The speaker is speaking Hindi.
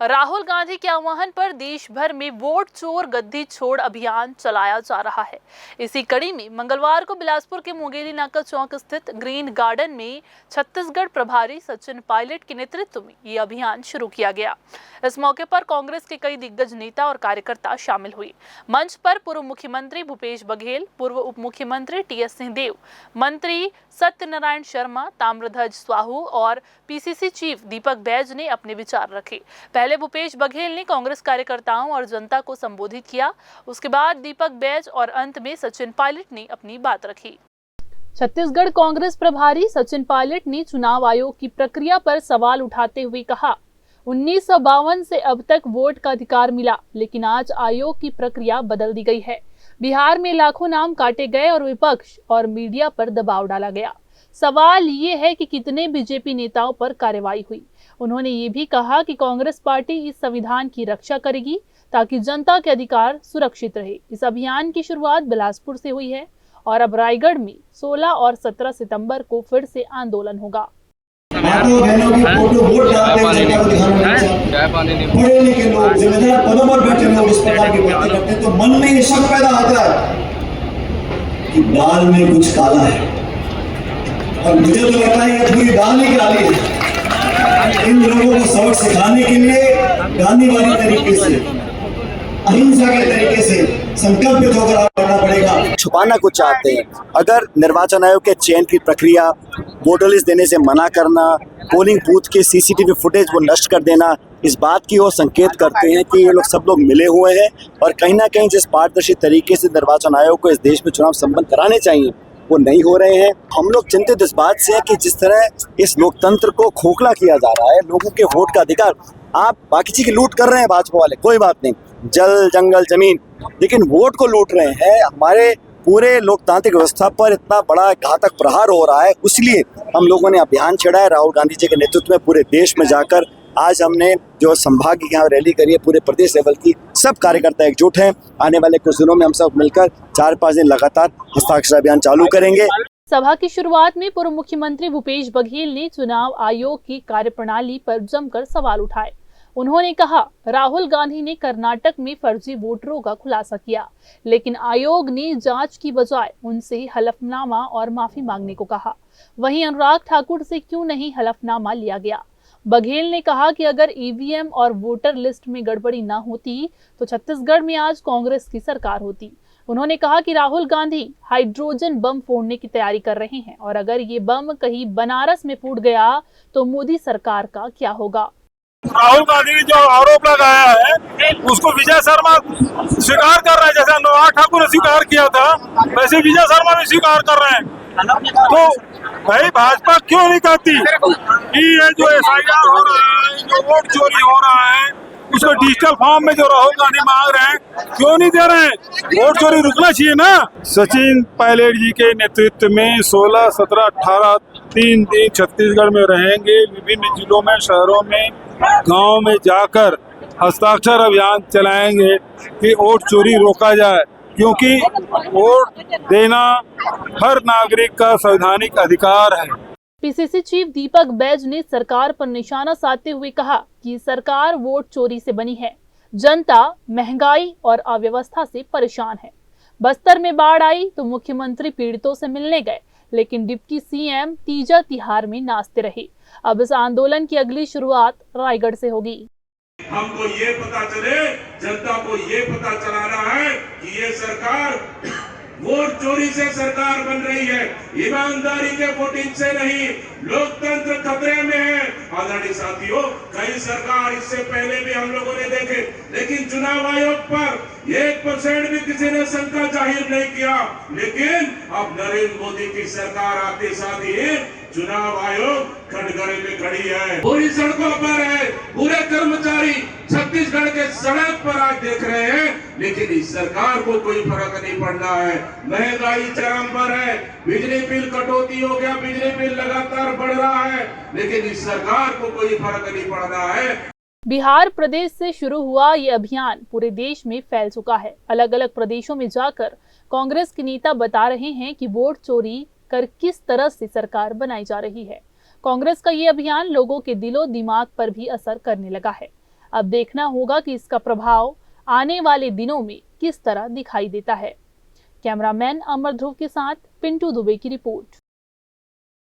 राहुल गांधी के आह्वान पर देश भर में वोट चोर गद्दी छोड़ अभियान चलाया जा रहा है। इसी कड़ी में मंगलवार को बिलासपुर के मुंगेली नाका चौक स्थित ग्रीन गार्डन में छत्तीसगढ़ प्रभारी सचिन पायलट के नेतृत्व में ये अभियान शुरू किया गया। इस मौके पर कांग्रेस के कई दिग्गज नेता और कार्यकर्ता शामिल हुए। मंच पर पूर्व मुख्यमंत्री भूपेश बघेल, पूर्व उप मुख्यमंत्री टीएस सिंहदेव, मंत्री सत्यनारायण शर्मा, ताम्रध्वज साहू और पीसीसी चीफ दीपक बैज ने अपने विचार रखे। पहले भूपेश बघेल ने कांग्रेस कार्यकर्ताओं और जनता को संबोधित किया, उसके बाद दीपक बैज और अंत में सचिन पायलट ने अपनी बात रखी। छत्तीसगढ़ कांग्रेस प्रभारी सचिन पायलट ने चुनाव आयोग की प्रक्रिया पर सवाल उठाते हुए कहा, 1952 से अब तक वोट का अधिकार मिला, लेकिन आज आयोग की प्रक्रिया बदल दी गई है। बिहार में लाखों नाम काटे गए और विपक्ष और मीडिया पर दबाव डाला गया। सवाल ये है कि कितने बीजेपी नेताओं पर कार्रवाई हुई। उन्होंने ये भी कहा कि कांग्रेस पार्टी इस संविधान की रक्षा करेगी ताकि जनता के अधिकार सुरक्षित रहे। इस अभियान की शुरुआत बिलासपुर से हुई है और अब रायगढ़ में 16 और 17 सितंबर को फिर से आंदोलन होगा। बहनों की फोटो वोट डालते हैं, जनता को दिखाना, पढ़े लिखे लोग, जिम्मेदार पदों पर बैठे लोग इस प्रकार की बातें करते हैं तो मन में ये शक पैदा होता है कि दाल में कुछ काला है। और मुझे तो लगता है ये पूरी दाल ही काली है। इन लोगों को सबक सिखाने के लिए गांधीवादी तरीके से, अहिंसा के तरीके से संकल्पित होकर आना पड़ेगा। छुपाना कुछ चाहते हैं। अगर निर्वाचन आयोग के चयन की प्रक्रिया, वोटर लिस्ट देने से मना करना, पोलिंग बूथ के सीसीटीवी फुटेज को नष्ट कर देना, इस बात की ओर संकेत करते हैं कि ये लोग सब लोग मिले हुए हैं और कहीं ना कहीं जिस पारदर्शी तरीके से निर्वाचन आयोग को इस देश में चुनाव संपन्न कराने चाहिए वो नहीं हो रहे हैं। हम लोग चिंतित इस बात से हैं कि जिस तरह इस लोकतंत्र को खोखला किया जा रहा है, लोगों के वोट का अधिकार, आप बाकी चीज की लूट कर रहे हैं भाजपा वाले, कोई बात नहीं, जल जंगल जमीन, लेकिन वोट को लूट रहे हैं। हमारे पूरे लोकतांत्रिक व्यवस्था पर इतना बड़ा घातक प्रहार हो रहा है, इसलिए हम लोगों ने अभियान छेड़ा है। राहुल गांधी जी के नेतृत्व में पूरे देश में जाकर आज हमने जो संभाग की यहाँ रैली करी है, पूरे प्रदेश लेवल की, सब कार्यकर्ता एकजुट हैं। आने वाले कुछ दिनों में हम सब मिलकर 4-5 दिन लगातार हस्ताक्षर अभियान चालू करेंगे। सभा की शुरुआत में पूर्व मुख्यमंत्री भूपेश बघेल ने चुनाव आयोग की कार्यप्रणाली पर जमकर सवाल उठाए। उन्होंने कहा, राहुल गांधी ने कर्नाटक में फर्जी वोटरों का खुलासा किया, लेकिन आयोग ने जांच की बजाय उनसे हलफनामा और माफी मांगने को कहा। वहीं अनुराग ठाकुर से क्यों नहीं हलफनामा लिया गया। बघेल ने कहा कि अगर ईवीएम और वोटर लिस्ट में गड़बड़ी न होती तो छत्तीसगढ़ में आज कांग्रेस की सरकार होती। उन्होंने कहा कि राहुल गांधी हाइड्रोजन बम फोड़ने की तैयारी कर रहे हैं और अगर ये बम कहीं बनारस में फूट गया तो मोदी सरकार का क्या होगा। राहुल गांधी ने जो आरोप लगाया है उसको विजय शर्मा स्वीकार कर रहे हैं। जैसे अनुराग ठाकुर ने स्वीकार किया था वैसे विजय शर्मा भी स्वीकार कर रहे हैं। तो भाई भाजपा क्यों नहीं कहती कि ये जो एफआईआर हो रहा है, जो वोट चोरी हो रहा है, उसको डिजिटल फॉर्म में जो राहुल गांधी मांग रहे हैं क्यों नहीं दे रहे हैं। वोट चोरी रुकना चाहिए ना। सचिन पायलट जी के नेतृत्व में 16, 17, 18 3 दिन छत्तीसगढ़ में रहेंगे। विभिन्न जिलों में, शहरों में, गांव में जाकर हस्ताक्षर अभियान चलाएंगे कि वोट चोरी रोका जाए, क्योंकि वोट देना हर नागरिक का संवैधानिक अधिकार है। पीसीसी चीफ दीपक बैज ने सरकार पर निशाना साधते हुए कहा कि सरकार वोट चोरी से बनी है। जनता महंगाई और अव्यवस्था से परेशान है। बस्तर में बाढ़ आई तो मुख्यमंत्री पीड़ितों से मिलने गए, लेकिन डिप्टी सीएम तीजा तिहार में नाचते रहे। अब इस आंदोलन की अगली शुरुआत रायगढ़ से होगी। हमको ये पता चले, जनता को ये पता चलाना है कि ये सरकार वोट चोरी से सरकार बन रही है, ईमानदारी के वोटिंग से नहीं। लोकतंत्र खतरे में है। आदरणीय साथियों, कई सरकार इससे पहले भी हम लोगों ने देखे, लेकिन चुनाव आयोग पर 1% भी किसी ने शंका जाहिर नहीं किया। लेकिन अब नरेंद्र मोदी की सरकार आते साथ ही चुनाव आयोग कटघरे में खड़ी है, पूरी सड़कों पर है। पूरे कर्मचारी छत्तीसगढ़ के सड़क पर आज देख रहे हैं, लेकिन इस सरकार को कोई फर्क नहीं पड़ना है। महंगाई चरम पर है, बिजली बिल कटौती हो गया, बिजली बिल लगातार बढ़ रहा है, लेकिन इस सरकार को कोई फर्क नहीं पड़ना है। बिहार प्रदेश से शुरू हुआ ये अभियान पूरे देश में फैल चुका है। अलग अलग प्रदेशों में जाकर कांग्रेस के नेता बता रहे हैं कि वोट चोरी कर किस तरह से सरकार बनाई जा रही है। कांग्रेस का ये अभियान लोगों के दिलो दिमाग पर भी असर करने लगा है। अब देखना होगा कि इसका प्रभाव आने वाले दिनों में किस तरह दिखाई देता है। कैमरामैन अमर ध्रुव के साथ पिंटू दुबे की रिपोर्ट।